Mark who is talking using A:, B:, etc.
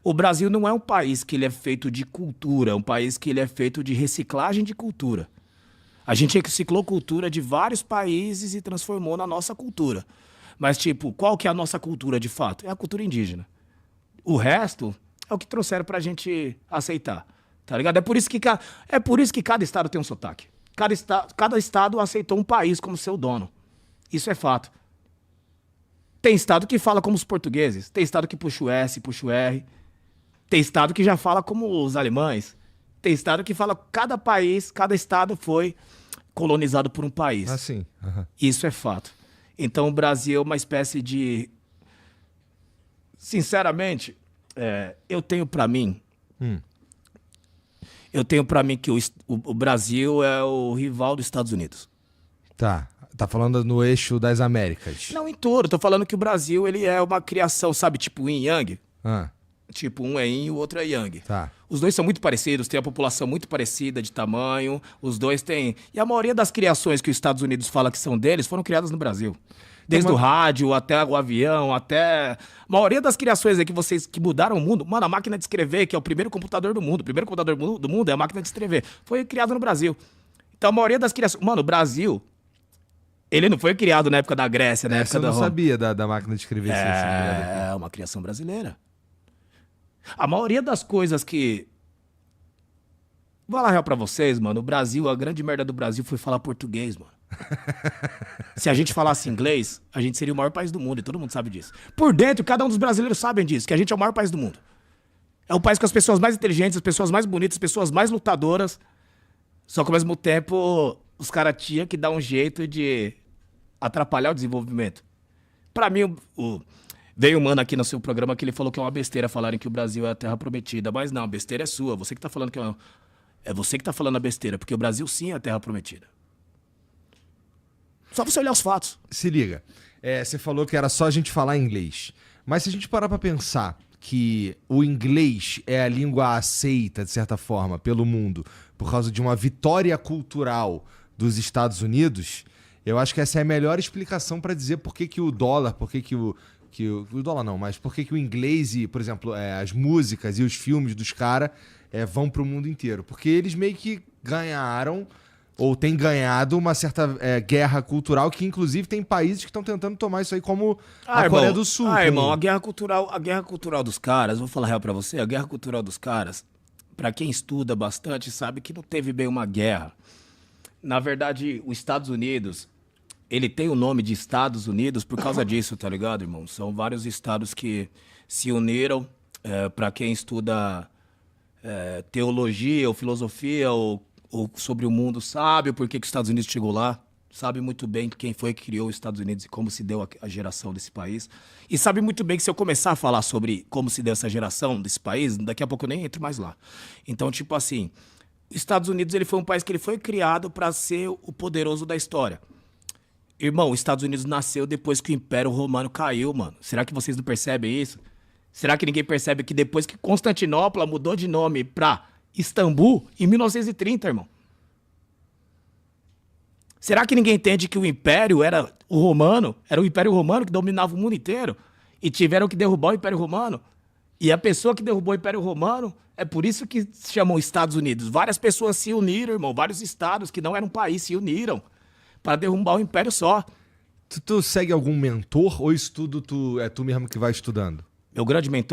A: O Brasil não é um país que ele é feito de cultura, é um país que ele é feito de reciclagem de cultura. A gente reciclou cultura de vários países e transformou na nossa cultura. Mas, tipo, qual que é a nossa cultura de fato? É a cultura indígena. O resto é o que trouxeram pra gente aceitar, tá ligado? É por isso que cada estado tem um sotaque. Cada estado aceitou um país como seu dono. Isso é fato. Tem estado que fala como os portugueses, tem estado que puxa o S, puxa o R, tem estado que já fala como os alemães, tem estado que fala cada país, cada estado foi colonizado por um país.
B: Ah, sim. Uhum.
A: Isso é fato. Então o Brasil é uma espécie de... Sinceramente, eu tenho pra mim... Eu tenho pra mim que o Brasil é o rival dos Estados Unidos.
B: Tá falando no eixo das Américas.
A: Não em tudo, tô falando que o Brasil ele é uma criação, sabe, tipo yin e yang?
B: Ah,
A: Tipo, um é yin e o outro é yang.
B: tá.
A: Os dois são muito parecidos, têm a população muito parecida de tamanho, os dois têm... E a maioria das criações que os Estados Unidos fala que são deles foram criadas no Brasil. Desde o rádio até o avião, até... A maioria das criações aí que mudaram o mundo... Mano, a máquina de escrever, que é o primeiro computador do mundo, o primeiro computador do mundo é a máquina de escrever, foi criado no Brasil. Então a maioria das criações... Mano, o Brasil... Ele não foi criado na época da Grécia, na época da
B: Eu não
A: Roma.
B: sabia da máquina de escrever.
A: É uma criação brasileira. A maioria das coisas que... Vou falar real pra vocês, mano. O Brasil, a grande merda do Brasil foi falar português, mano. Se a gente falasse inglês, a gente seria o maior país do mundo, e todo mundo sabe disso. Por dentro, cada um dos brasileiros sabem disso, que a gente é o maior país do mundo. É o país com as pessoas mais inteligentes, as pessoas mais bonitas, as pessoas mais lutadoras. Só que ao mesmo tempo, os caras tinham que dar um jeito de atrapalhar o desenvolvimento. Pra mim, veio um mano aqui no seu programa que ele falou que é uma besteira falarem que o Brasil é a terra prometida. Mas não, a besteira é sua. Você que tá falando que é você que tá falando a besteira, porque o Brasil sim é a terra prometida. Só você olhar os fatos.
B: Se liga. Você falou que era só a gente falar inglês. Mas se a gente parar pra pensar que o inglês é a língua aceita, de certa forma, pelo mundo, por causa de uma vitória cultural dos Estados Unidos, eu acho que essa é a melhor explicação pra dizer por que o dólar, por que o dólar não, mas por que o inglês e, por exemplo, as músicas e os filmes dos caras vão pro mundo inteiro. Porque eles meio que ganharam... ou tem ganhado uma certa guerra cultural, que inclusive tem países que estão tentando tomar isso aí como a Coreia do Sul.
A: Irmão, a guerra cultural dos caras, vou falar real pra você, a guerra cultural dos caras, pra quem estuda bastante, sabe que não teve bem uma guerra. Na verdade, os Estados Unidos, ele tem o nome de Estados Unidos por causa disso, tá ligado, irmão? São vários estados que se uniram, pra quem estuda teologia ou filosofia ou sobre o mundo, sabe por que os Estados Unidos chegou lá, sabe muito bem quem foi que criou os Estados Unidos e como se deu a geração desse país. E sabe muito bem que se eu começar a falar sobre como se deu essa geração desse país, daqui a pouco eu nem entro mais lá. Então, tipo assim, os Estados Unidos ele foi um país que ele foi criado para ser o poderoso da história. Irmão, os Estados Unidos nasceu depois que o Império Romano caiu, mano. Será que vocês não percebem isso? Será que ninguém percebe que depois que Constantinopla mudou de nome pra Istambul, em 1930, irmão? Será que ninguém entende que o Império era o Império Romano que dominava o mundo inteiro? E tiveram que derrubar o Império Romano? E a pessoa que derrubou o Império Romano, é por isso que se chamam Estados Unidos. Várias pessoas se uniram, irmão. Vários estados que não eram um país se uniram para derrubar o Império só.
B: Tu segue algum mentor ou isso tudo é tu mesmo que vai estudando?
A: Meu grande mentor